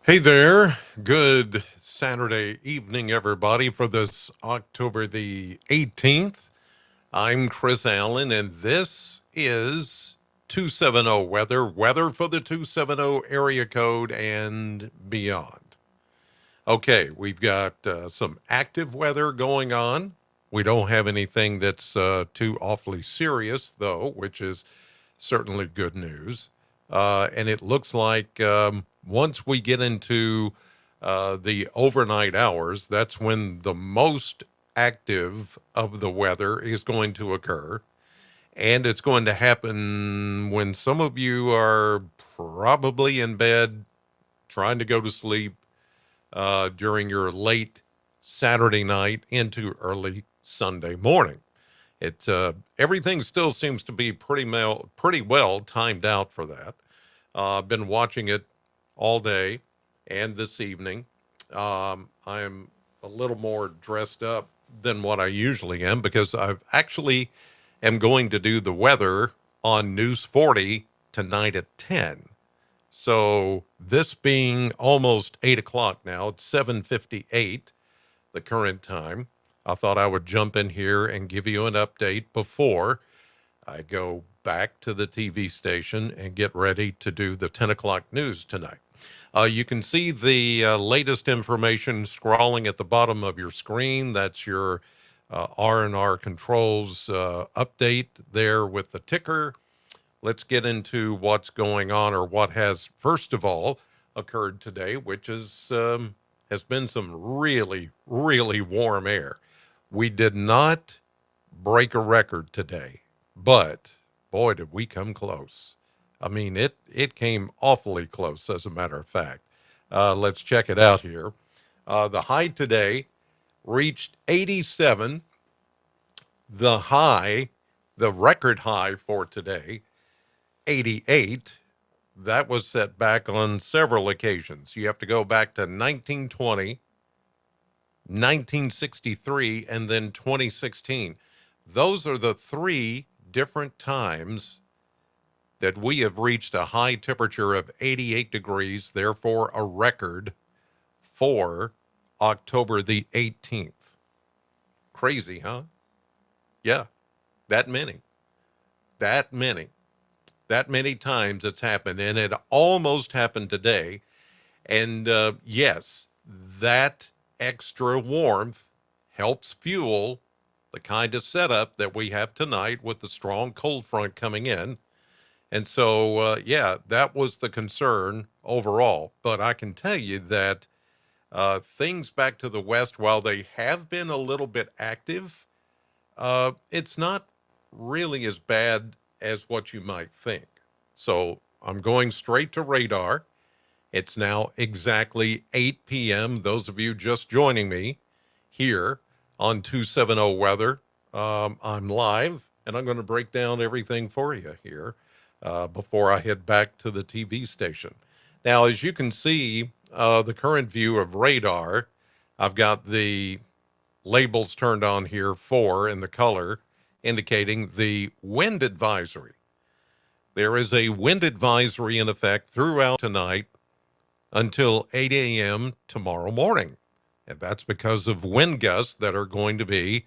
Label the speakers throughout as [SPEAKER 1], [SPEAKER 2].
[SPEAKER 1] Hey there. Good Saturday evening, everybody, for this October the 18th. I'm Chris Allen, and this is 270 weather for the 270 area code and beyond. Okay, we've got some active weather going on. We don't have anything that's too awfully serious, though, which is certainly good news. And it looks like once we get into the overnight hours, that's when the most active of the weather is going to occur. And it's going to happen when some of you are probably in bed trying to go to sleep during your late Saturday night into early Sunday morning. Everything still seems to be pretty well timed out for that. I've been watching it all day and this evening. I'm a little more dressed up than what I usually am because I've actually am going to do the weather on News 40 tonight at 10. So this being almost 8 o'clock now, it's 7:58, the current time. I thought I would jump in here and give you an update before I go back to the TV station and get ready to do the 10 o'clock news tonight. You can see the latest information scrolling at the bottom of your screen. That's your R&R controls update there with the ticker. Let's get into what's going on, or what has, first of all, occurred today, which has been some really, really warm air. We did not break a record today, but boy, did we come close. I mean, it came awfully close, as a matter of fact. Let's check it out here. The high today reached 87. The high, the record high for today, 88. That was set back on several occasions. You have to go back to 1920, 1963, and then 2016. Those are the three different times that we have reached a high temperature of 88 degrees, therefore a record for October the 18th. Crazy, huh? Yeah, that many. That many. That many times it's happened, and it almost happened today. And yes, that extra warmth helps fuel the kind of setup that we have tonight with the strong cold front coming in. And so, yeah, that was the concern overall. But I can tell you that things back to the west, while they have been a little bit active, it's not really as bad as what you might think. So I'm going straight to radar. It's now exactly 8 p.m. Those of you just joining me here on 270 Weather, I'm live, and I'm going to break down everything for you here before I head back to the TV station. Now, as you can see, the current view of radar, I've got the labels turned on here for in the color, indicating the wind advisory. There is a wind advisory in effect throughout tonight until 8 a.m. tomorrow morning. And that's because of wind gusts that are going to be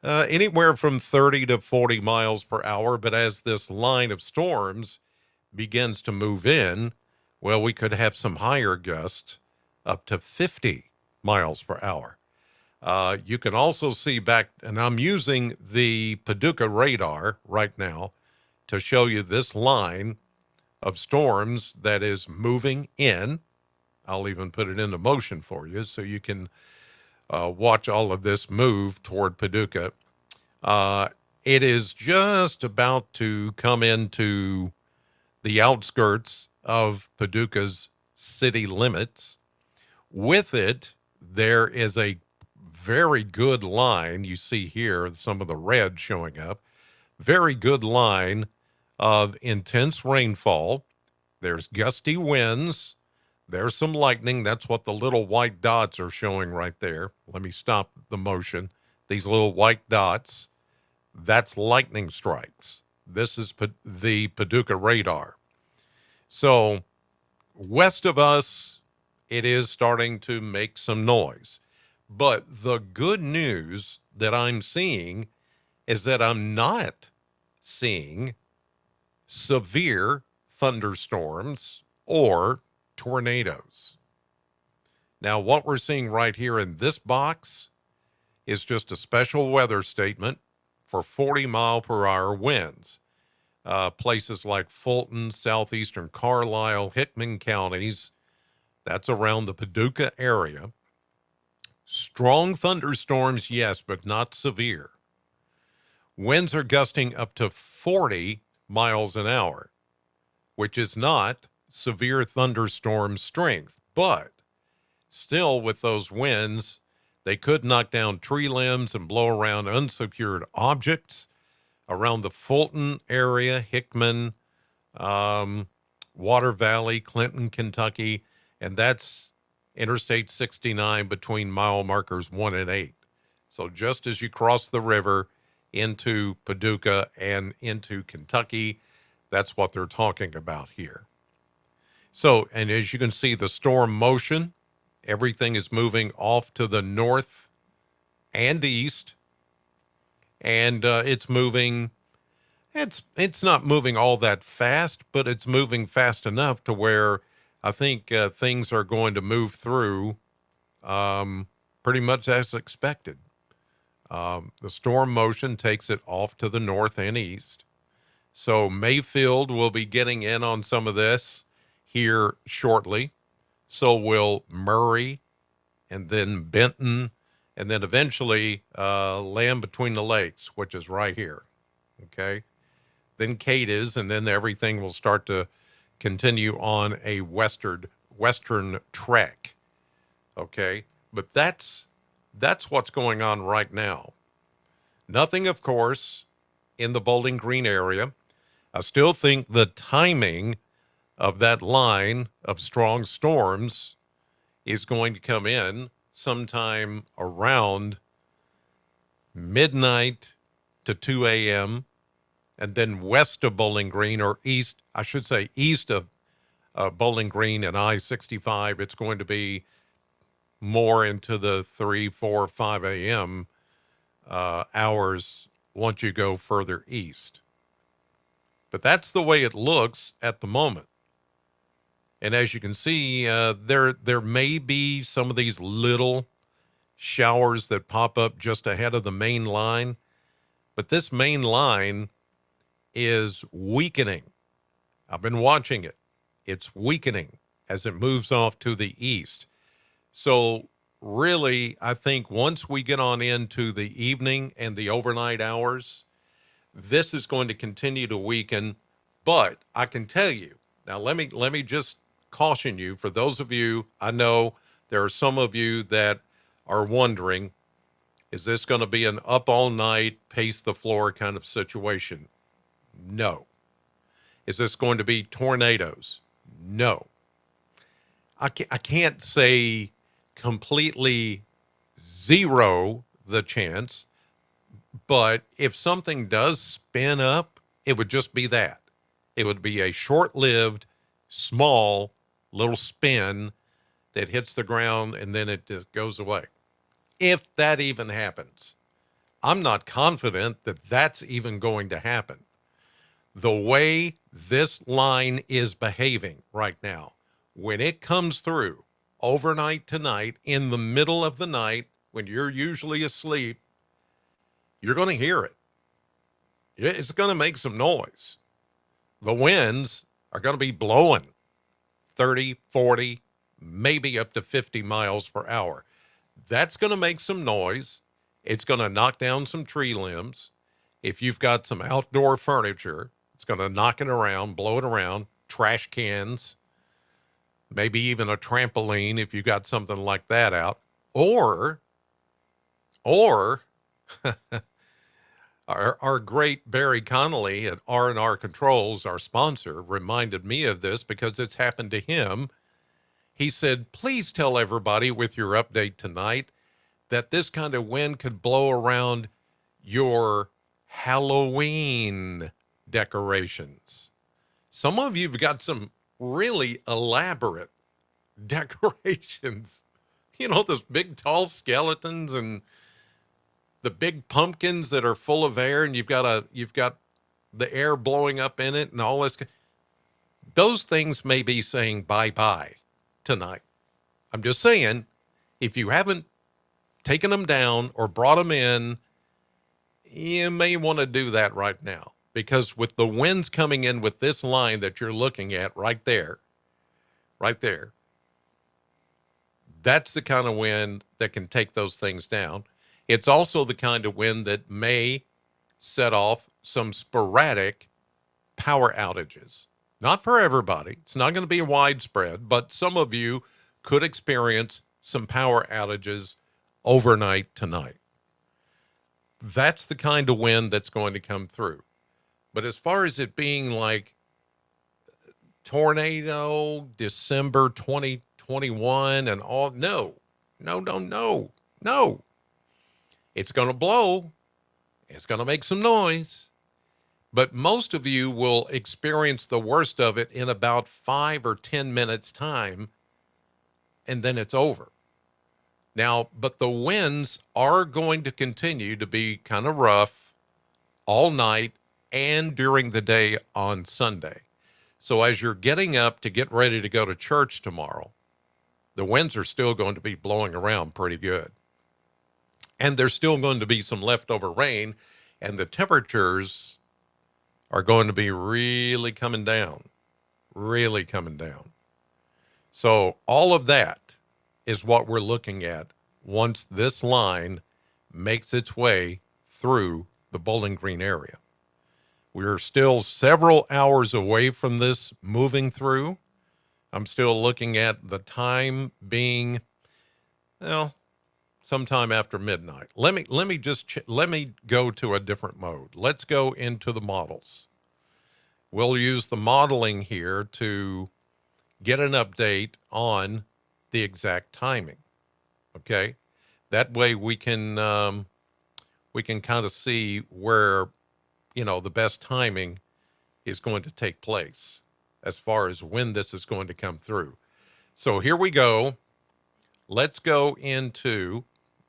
[SPEAKER 1] anywhere from 30 to 40 miles per hour. But as this line of storms begins to move in, well, we could have some higher gusts up to 50 miles per hour. You can also see back, and I'm using the Paducah radar right now to show you this line of storms that is moving in. I'll even put it into motion for you so you can watch all of this move toward Paducah. It is just about to come into the outskirts of Paducah's city limits. With it, there is a very good line. You see here some of the red showing up. Very good line of intense rainfall. There's gusty winds. There's some lightning. That's what the little white dots are showing right there. Let me stop the motion. These little white dots, that's lightning strikes. This is the Paducah radar. So west of us it is starting to make some noise. But the good news that I'm seeing is that I'm not seeing severe thunderstorms or tornadoes. Now, what we're seeing right here in this box is just a special weather statement for 40-mile-per-hour winds. Places like Fulton, southeastern Carlisle, Hickman counties, that's around the Paducah area. Strong thunderstorms, yes, but not severe. Winds are gusting up to 40 miles an hour, which is not severe thunderstorm strength, but still with those winds, they could knock down tree limbs and blow around unsecured objects around the Fulton area, Hickman, Water Valley, Clinton, Kentucky, and that's Interstate 69 between mile markers 1 and 8. So just as you cross the river into Paducah and into Kentucky, that's what they're talking about here. So, and as you can see, the storm motion, everything is moving off to the north and east, and it's moving. It's not moving all that fast, but it's moving fast enough to where I think things are going to move through pretty much as expected. The storm motion takes it off to the north and east. So Mayfield will be getting in on some of this here shortly. So will Murray, and then Benton, and then eventually Land Between the Lakes, which is right here. Okay. Then Cadiz, and then everything will start to continue on a western trek. Okay. But that's what's going on right now. Nothing, of course, in the Bowling Green area. I still think the timing of that line of strong storms is going to come in sometime around midnight to 2 a.m. and then west of Bowling Green, or east, I should say east of Bowling Green and I-65. It's going to be more into the 3, 4, 5 a.m. Hours once you go further east. But that's the way it looks at the moment. And as you can see, there may be some of these little showers that pop up just ahead of the main line. But this main line is weakening. I've been watching it. It's weakening as it moves off to the east. So really, I think once we get on into the evening and the overnight hours, this is going to continue to weaken. But I can tell you, now let me just caution you, for those of you, I know there are some of you that are wondering, is this going to be an up all night, pace the floor kind of situation? No. Is this going to be tornadoes? No. I can't say completely zero the chance, but if something does spin up, it would just be that. It would be a short-lived, small little spin that hits the ground and then it just goes away. If that even happens. I'm not confident that that's even going to happen. The way this line is behaving right now, when it comes through overnight tonight, in the middle of the night, when you're usually asleep, you're going to hear it. It's going to make some noise. The winds are going to be blowing 30, 40, maybe up to 50 miles per hour. That's going to make some noise. It's going to knock down some tree limbs. If you've got some outdoor furniture, it's going to knock it around, blow it around, trash cans, maybe even a trampoline if you got something like that out. Or our great Barry Connolly at R&R Controls, our sponsor, reminded me of this because it's happened to him. He said, please tell everybody with your update tonight that this kind of wind could blow around your Halloween decorations. Some of you have got some really elaborate decorations. You know, those big tall skeletons and the big pumpkins that are full of air, and you've got the air blowing up in it and all this. Those things may be saying bye-bye tonight. I'm just saying, if you haven't taken them down or brought them in, you may want to do that right now, because with the winds coming in with this line that you're looking at right there, that's the kind of wind that can take those things down. It's also the kind of wind that may set off some sporadic power outages. Not for everybody. It's not going to be widespread, but some of you could experience some power outages overnight tonight. That's the kind of wind that's going to come through. But as far as it being like tornado December 2021 and all, no. It's going to blow. It's going to make some noise. But most of you will experience the worst of it in about 5 or 10 minutes time, and then it's over. Now, but the winds are going to continue to be kind of rough all night and during the day on Sunday. So as you're getting up to get ready to go to church tomorrow, the winds are still going to be blowing around pretty good. And there's still going to be some leftover rain, and the temperatures are going to be really coming down. So all of that is what we're looking at once this line makes its way through the Bowling Green area. We're still several hours away from this moving through. I'm still looking at the time being, well, sometime after midnight. Let me go to a different mode. Let's go into the models. We'll use the modeling here to get an update on the exact timing. Okay, that way we can kind of see where, you know, the best timing is going to take place as far as when this is going to come through. So here we go. Let's go into,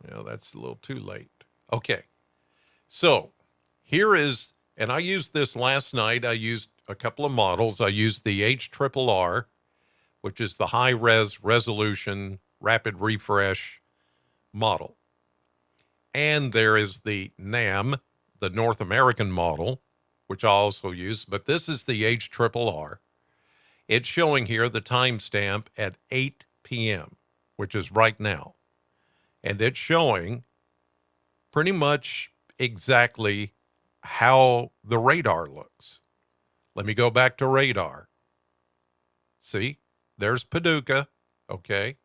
[SPEAKER 1] well, that's a little too late. Okay, so here is, and I used this last night. I used a couple of models. I used the HRRR, which is the high resolution rapid refresh model. And there is the NAM, the North American model, which I also use, but this is the HRRR. It's showing here the timestamp at 8 p.m., which is right now. And it's showing pretty much exactly how the radar looks. Let me go back to radar. See, there's Paducah, okay?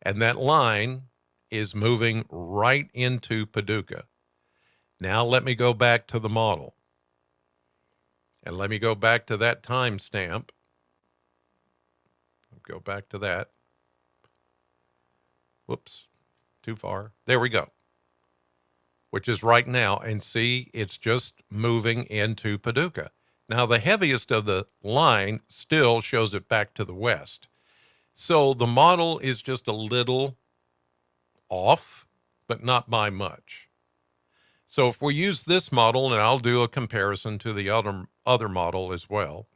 [SPEAKER 1] And that line is moving right into Paducah. Now let me go back to the model. And let me go back to that timestamp. Go back to that. Whoops, too far. There we go. Which is right now. And see, it's just moving into Paducah. Now, the heaviest of the line still shows it back to the west. So the model is just a little off, but not by much. So if we use this model, and I'll do a comparison to the other model as well,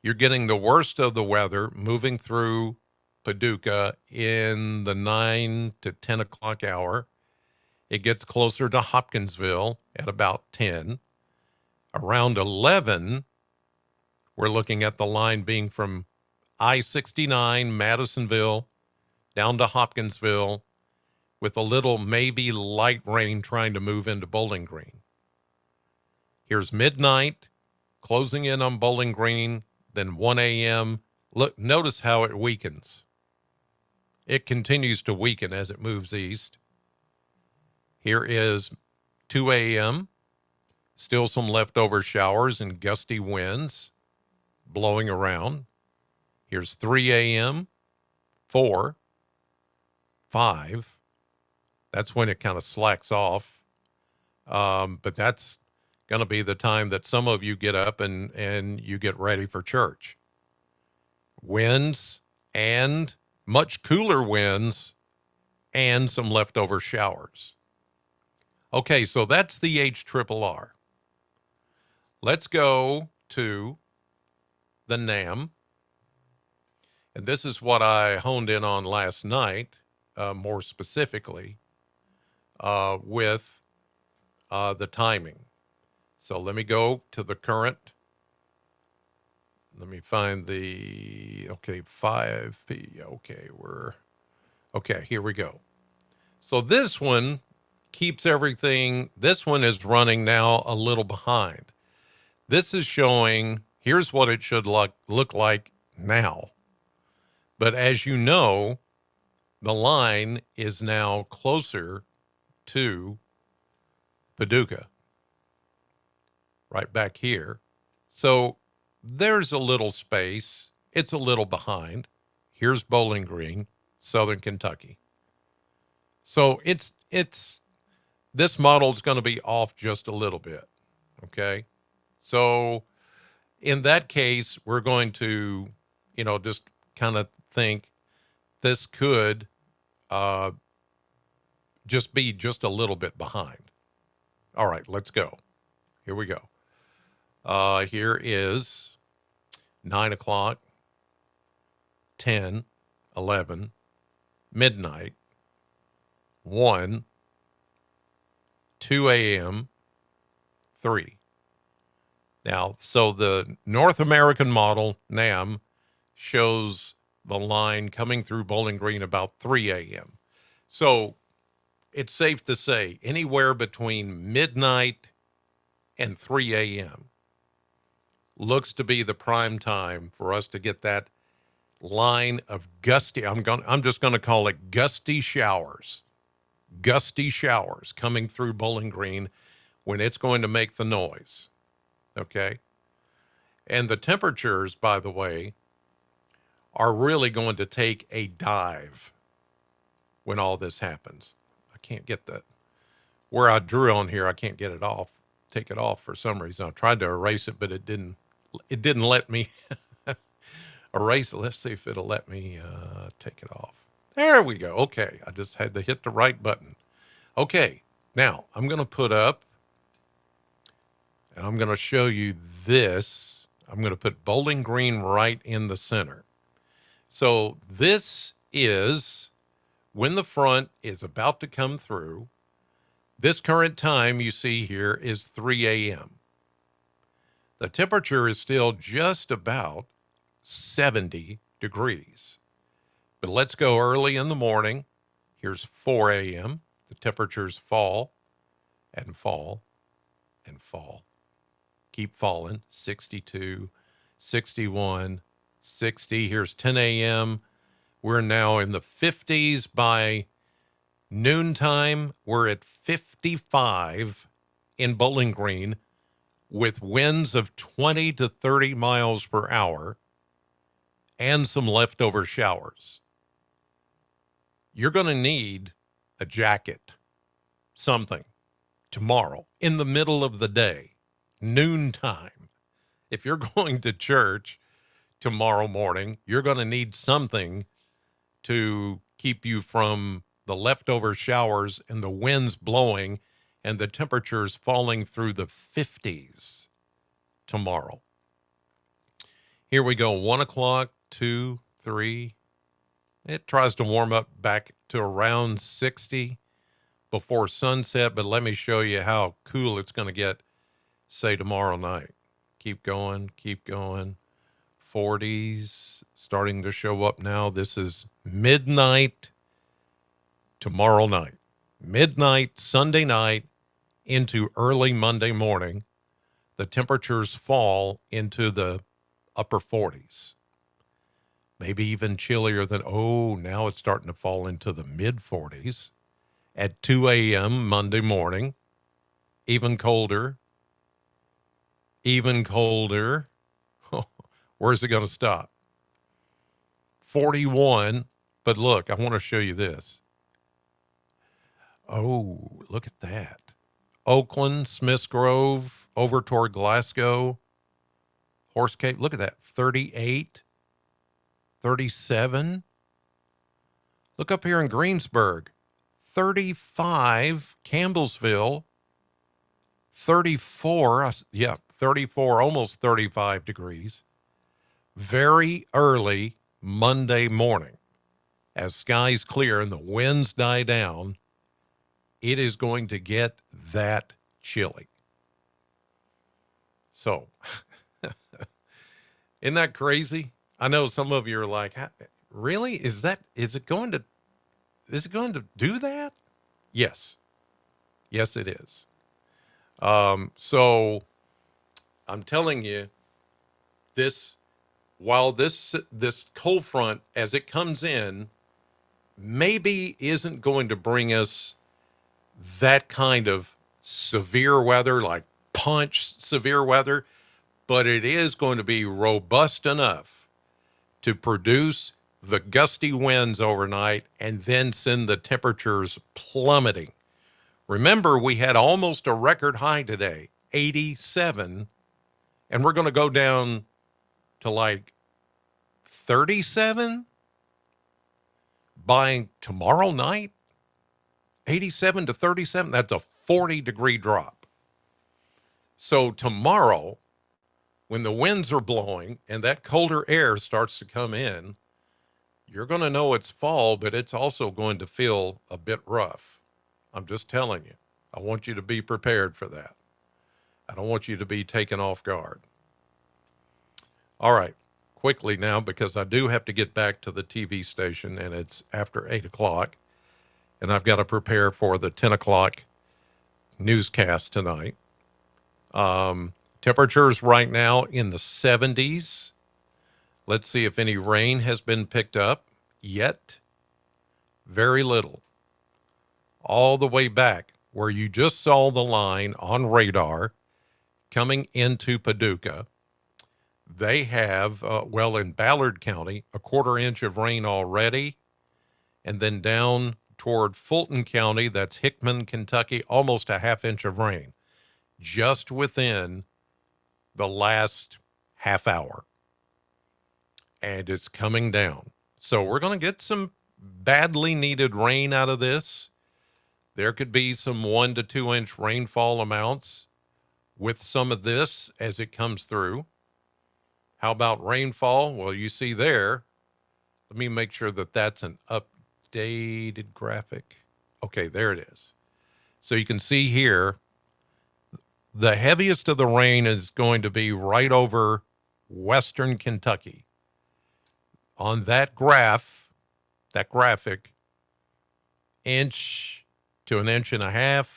[SPEAKER 1] you're getting the worst of the weather moving through Paducah in the 9 to 10 o'clock hour. It gets closer to Hopkinsville at about 10. Around 11, we're looking at the line being from I-69, Madisonville, down to Hopkinsville, with a little maybe light rain trying to move into Bowling Green. Here's midnight, closing in on Bowling Green, then 1 a.m. Look, notice how it weakens. It continues to weaken as it moves east. Here is 2 a.m., still some leftover showers and gusty winds blowing around. Here's 3 a.m., 4, 5. That's when it kind of slacks off. But that's going to be the time that some of you get up and you get ready for church. Winds and much cooler winds and some leftover showers. Okay, so that's the HRRR. Let's go to the NAM. And this is what I honed in on last night, more specifically, with the timing. So let me go to the current. Let me find the, okay, 5P. Okay, here we go. So this one keeps everything, this one is running now a little behind. This is showing, here's what it should look like now. But as you know, the line is now closer to Paducah, right back here. So there's a little space. It's a little behind. Here's Bowling Green, Southern Kentucky. So this model is going to be off just a little bit. Okay. So in that case, we're going to, just kind of think this could just be just a little bit behind. All right, let's go. Here we go. Here is 9 o'clock, 10, 11, midnight, 1, 2 a.m., 3. Now, so the North American model, NAM, shows the line coming through Bowling Green about 3 a.m. So it's safe to say anywhere between midnight and 3 a.m. looks to be the prime time for us to get that line of gusty, I'm just going to call it gusty showers coming through Bowling Green when it's going to make the noise. Okay. And the temperatures, by the way, are really going to take a dive when all this happens. I can't get where I drew on here, I can't get it off, take it off for some reason. I tried to erase it, but it didn't let me erase it. Let's see if it'll let me take it off. There we go. Okay. I just had to hit the right button. Okay. Now I'm going to put up, and I'm going to show you this. I'm going to put Bowling Green right in the center. So this is when the front is about to come through. This current time you see here is 3 a.m. The temperature is still just about 70 degrees. But let's go early in the morning. Here's 4 a.m. The temperatures fall and fall and fall. Keep falling. 62, 61, 60. Here's 10 a.m. We're now in the 50s. By noontime, we're at 55 in Bowling Green with winds of 20 to 30 miles per hour and some leftover showers. You're going to need a jacket, something, tomorrow in the middle of the day, noontime. If you're going to church tomorrow morning, you're going to need something to keep you from the leftover showers and the winds blowing and the temperatures falling through the 50s tomorrow. Here we go. 1 o'clock, 2, 3. It tries to warm up back to around 60 before sunset, but let me show you how cool it's going to get, say, tomorrow night. Keep going, keep going. 40s starting to show up now. This is midnight tomorrow night. Midnight Sunday night into early Monday morning. The temperatures fall into the upper 40s. Maybe even chillier than, now it's starting to fall into the mid 40s at 2 a.m. Monday morning. Even colder. Even colder. Where's it going to stop? 41. But look, I want to show you this. Oh, look at that. Oakland, Smiths Grove, over toward Glasgow, Horse Cave. Look at that. 38. 37. Look up here in Greensburg, 35. Campbellsville, 34. Yeah, 34, almost 35 degrees. Very early Monday morning, as skies clear and the winds die down, it is going to get that chilly. So, isn't that crazy? I know some of you are like, really? Is it going to do that? Yes. Yes, it is. So I'm telling you, while this cold front, as it comes in, maybe isn't going to bring us that kind of severe weather, like punch severe weather, but it is going to be robust enough to produce the gusty winds overnight and then send the temperatures plummeting. Remember, we had almost a record high today, 87, and we're going to go down to like 37 by tomorrow night. 87 to 37, that's a 40-degree drop. So tomorrow, when the winds are blowing and that colder air starts to come in, you're going to know it's fall, but it's also going to feel a bit rough. I'm just telling you. I want you to be prepared for that. I don't want you to be taken off guard. All right, quickly now, because I do have to get back to the TV station, and it's after 8 o'clock, and I've got to prepare for the 10 o'clock newscast tonight. Temperatures right now in the 70s. Let's see if any rain has been picked up yet. Very little. All the way back where you just saw the line on radar coming into Paducah, they have, in Ballard County, a 1/4 inch of rain already. And then down toward Fulton County, that's Hickman, Kentucky, almost a 1/2 inch of rain just within the last half hour. And it's coming down. So we're going to get some badly needed rain out of this. There could be some 1 to 2 inch rainfall amounts with some of this as it comes through. How about rainfall? Well, you see there. Let me make sure that that's an updated graphic. Okay, there it is. So you can see here, the heaviest of the rain is going to be right over western Kentucky. On that graphic, inch to 1.5 inches.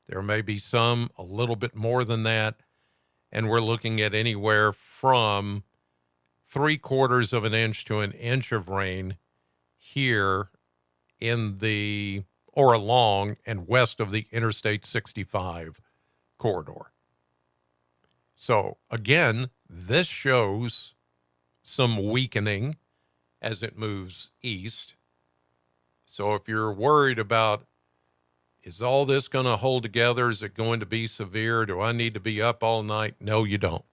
[SPEAKER 1] There may be some a little bit more than that. And we're looking at anywhere from 3/4 inch to 1 inch of rain here along and west of the Interstate 65 corridor. So again, this shows some weakening as it moves east. So if you're worried about, is all this going to hold together? Is it going to be severe? Do I need to be up all night? No, you don't.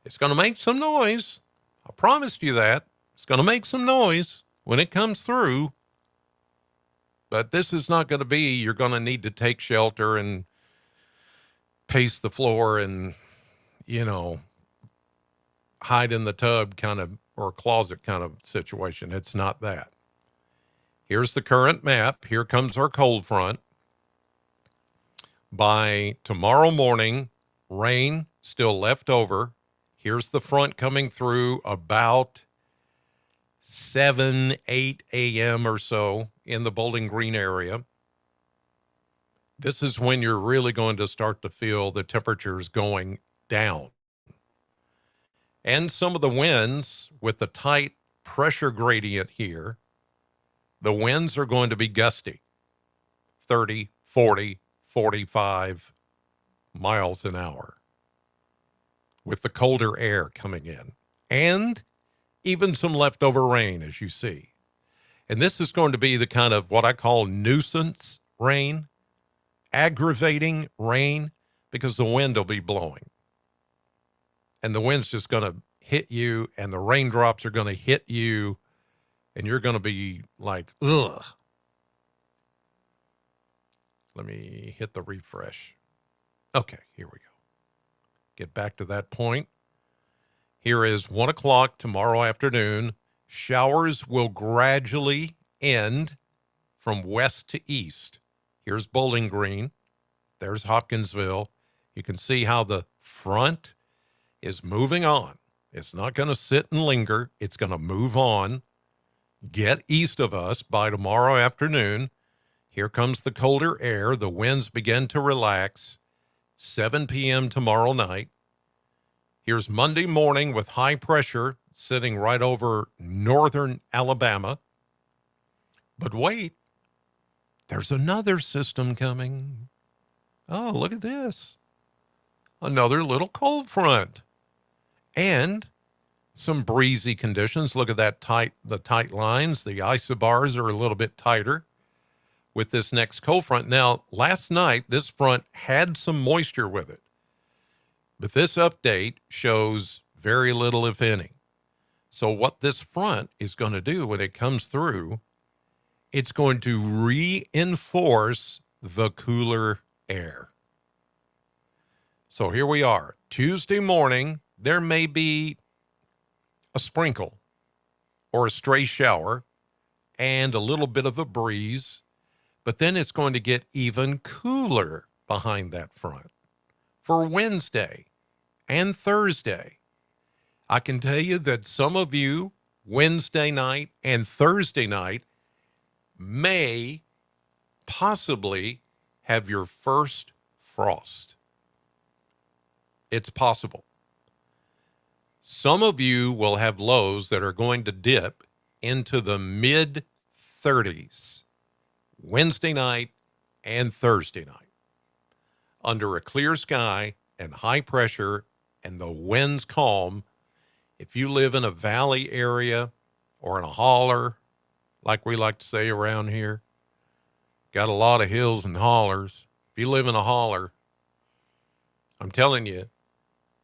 [SPEAKER 1] It's going to make some noise. I promised you that. It's going to make some noise when it comes through. But this is not going to be, you're going to need to take shelter and pace the floor and, hide in the tub kind of, or closet kind of situation. It's not that. Here's the current map. Here comes our cold front. By tomorrow morning, rain still left over. Here's the front coming through about 7, 8 a.m. or so in the Bowling Green area. This is when you're really going to start to feel the temperatures going down. And some of the winds with the tight pressure gradient here, the winds are going to be gusty, 30, 40, 45 miles an hour with the colder air coming in, and even some leftover rain, as you see. And this is going to be the kind of what I call nuisance rain, aggravating rain, because the wind will be blowing. And the wind's just going to hit you, and the raindrops are going to hit you, and you're going to be like, ugh. Let me hit the refresh. Okay, here we go. Get back to that point. Here is 1 o'clock tomorrow afternoon. Showers will gradually end from west to east. Here's Bowling Green. There's Hopkinsville. You can see how the front is moving on. It's not going to sit and linger. It's going to move on, get east of us by tomorrow afternoon. Here comes the colder air. The winds begin to relax. 7 p.m. tomorrow night. Here's Monday morning with high pressure sitting right over northern Alabama. But wait, there's another system coming. Oh, look at this. Another little cold front. And some breezy conditions. Look at that the tight lines. The isobars are a little bit tighter with this next cold front. Now, last night, this front had some moisture with it. But this update shows very little, if any. So what this front is going to do when it comes through, it's going to reinforce the cooler air. So here we are. Tuesday morning, there may be a sprinkle or a stray shower and a little bit of a breeze, but then it's going to get even cooler behind that front. For Wednesday and Thursday, I can tell you that some of you Wednesday night and Thursday night may possibly have your first frost. It's possible. Some of you will have lows that are going to dip into the mid 30s Wednesday night and Thursday night under a clear sky and high pressure and the winds calm. If you live in a valley area or in a holler, like we like to say around here, got a lot of hills and hollers. If you live in a holler, I'm telling you,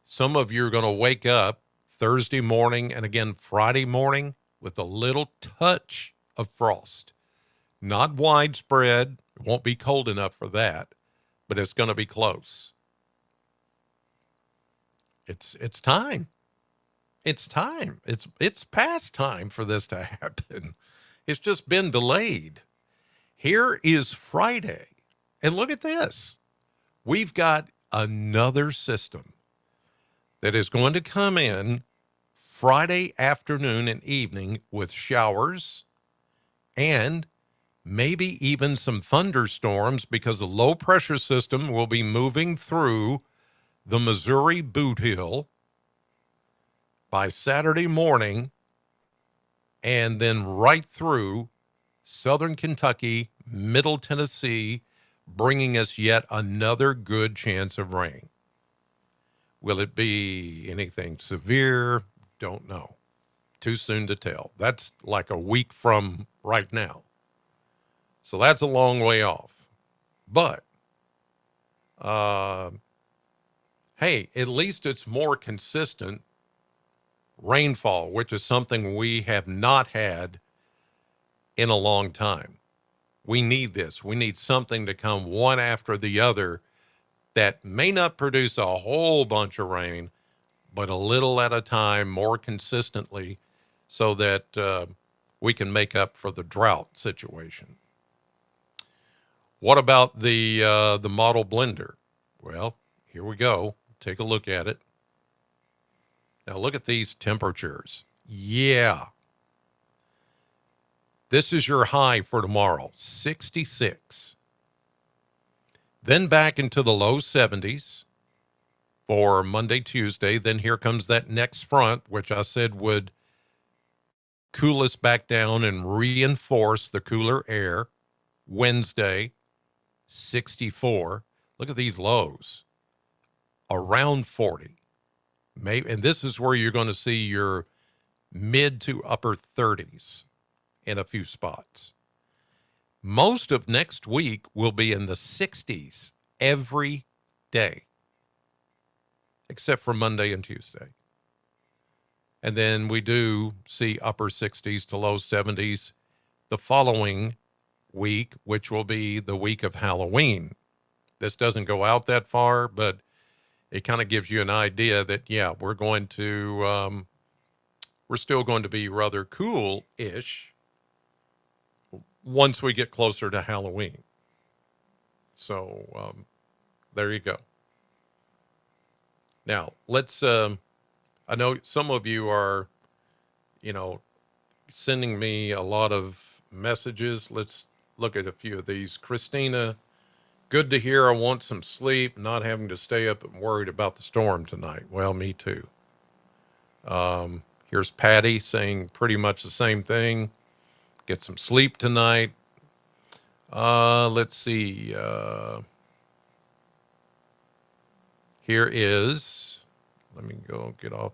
[SPEAKER 1] some of you are going to wake up Thursday morning and again Friday morning with a little touch of frost. Not widespread. It won't be cold enough for that, but it's going to be close. It's time. It's time. It's past time for this to happen. It's just been delayed. Here is Friday. And look at this. We've got another system that is going to come in Friday afternoon and evening with showers and maybe even some thunderstorms because the low pressure system will be moving through the Missouri Boot Hill by Saturday morning and then right through southern Kentucky, middle Tennessee, bringing us yet another good chance of rain. Will it be anything severe? Don't know. Too soon to tell. That's like a week from right now. So that's a long way off. But, hey, at least it's more consistent rainfall, which is something we have not had in a long time. We need this. We need something to come one after the other that may not produce a whole bunch of rain, but a little at a time, more consistently, so that we can make up for the drought situation. What about the model blender? Well, here we go. Take a look at it. Now look at these temperatures. Yeah. This is your high for tomorrow, 66. Then back into the low 70s for Monday, Tuesday. Then here comes that next front, which I said would cool us back down and reinforce the cooler air. Wednesday, 64. Look at these lows, around 40. Maybe, and this is where you're going to see your mid to upper 30s in a few spots. Most of next week will be in the 60s every day, except for Monday and Tuesday. And then we do see upper 60s to low 70s the following week, which will be the week of Halloween. This doesn't go out that far, but it kind of gives you an idea that, yeah, we're still going to be rather cool-ish once we get closer to Halloween. So there you go. Now, I know some of you are, you know, sending me a lot of messages. Let's look at a few of these. Christina, good to hear. I want some sleep, not having to stay up and worried about the storm tonight. Well, me too. Here's Patty saying pretty much the same thing. Get some sleep tonight. Let's see. Here is, let me go get off,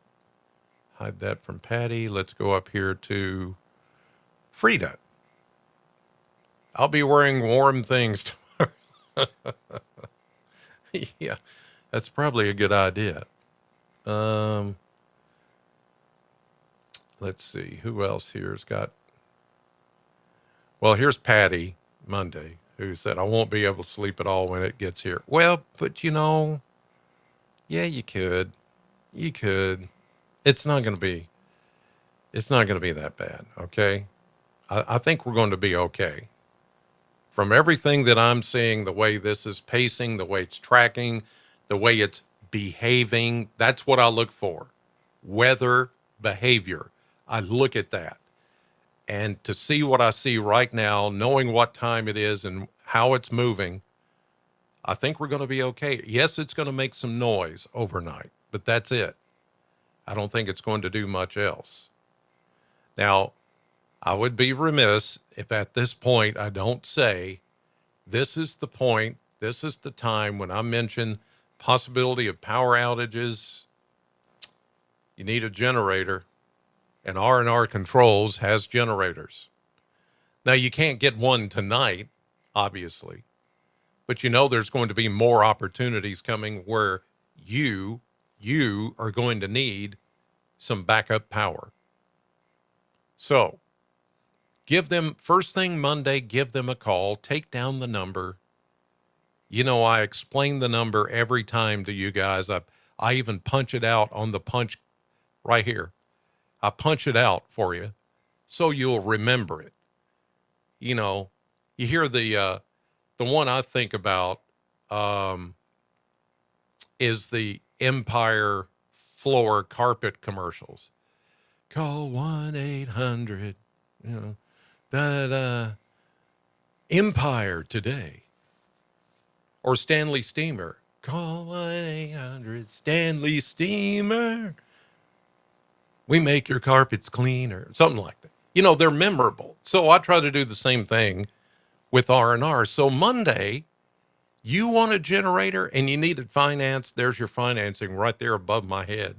[SPEAKER 1] hide that from Patty. Let's go up here to Frida. I'll be wearing warm things tomorrow. Yeah, that's probably a good idea. Let's see, who else here's got, well, here's Patty Monday, who said, I won't be able to sleep at all when it gets here. Well, but yeah, you could. You could. It's not going to be, it's not going to be that bad. Okay. I think we're going to be okay. From everything that I'm seeing, the way this is pacing, the way it's tracking, the way it's behaving, that's what I look for. Weather, behavior. I look at that. And to see what I see right now, knowing what time it is and how it's moving, I think we're going to be okay. Yes, it's going to make some noise overnight, but that's it. I don't think it's going to do much else. Now, I would be remiss if at this point I don't say this is the point, this is the time when I mention possibility of power outages. You need a generator, and R&R Controls has generators. Now, you can't get one tonight, obviously, but there's going to be more opportunities coming where you are going to need some backup power. So give them, first thing Monday, give them a call, take down the number. I explain the number every time to you guys. I even punch it out on the punch right here. I punch it out for you so you'll remember it. You hear the one I think about is the Empire floor carpet commercials. Call 1-800, Empire today. Or Stanley Steamer. Call 1-800 Stanley Steamer. We make your carpets cleaner. Something like that. They're memorable. So I try to do the same thing with R&R. So Monday, you want a generator and you need it financed. There's your financing right there above my head.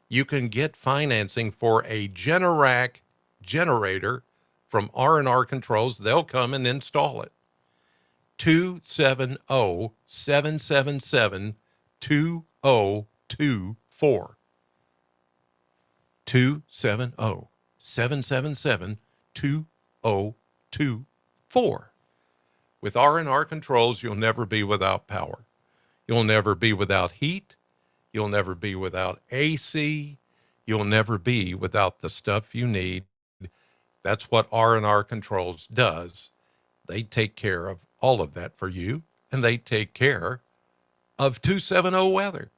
[SPEAKER 1] You can get financing for a Generac generator from R&R Controls. They'll come and install it. 270-777-2024. 270-777-2024. With R&R Controls, you'll never be without power. You'll never be without heat. You'll never be without AC. You'll never be without the stuff you need. That's what R&R Controls does. They take care of all of that for you, and they take care of 270 weather.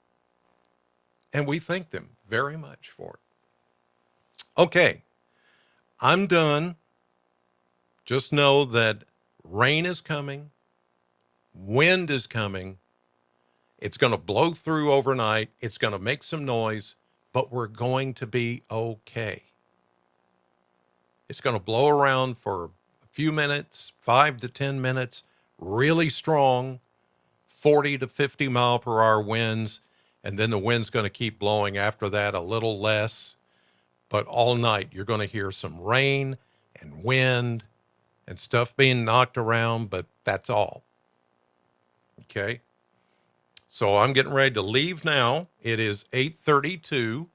[SPEAKER 1] And we thank them very much for it. Okay, I'm done. Just know that rain is coming. Wind is coming. It's going to blow through overnight. It's going to make some noise, but we're going to be okay. It's going to blow around for a few minutes, 5 to 10 minutes, really strong, 40 to 50 mile per hour winds. And then the wind's going to keep blowing after that, a little less. But all night, you're going to hear some rain and wind and stuff being knocked around, but that's all. Okay. So I'm getting ready to leave now. It is 8:32.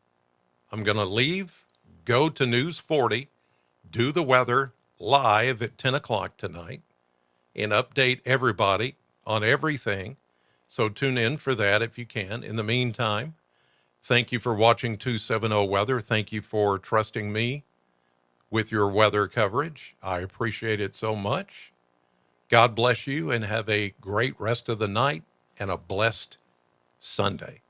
[SPEAKER 1] I'm going to leave, go to News 40, do the weather live at 10 o'clock tonight, and update everybody on everything. So tune in for that if you can. In the meantime, thank you for watching 270 Weather. Thank you for trusting me with your weather coverage. I appreciate it so much. God bless you and have a great rest of the night and a blessed Sunday.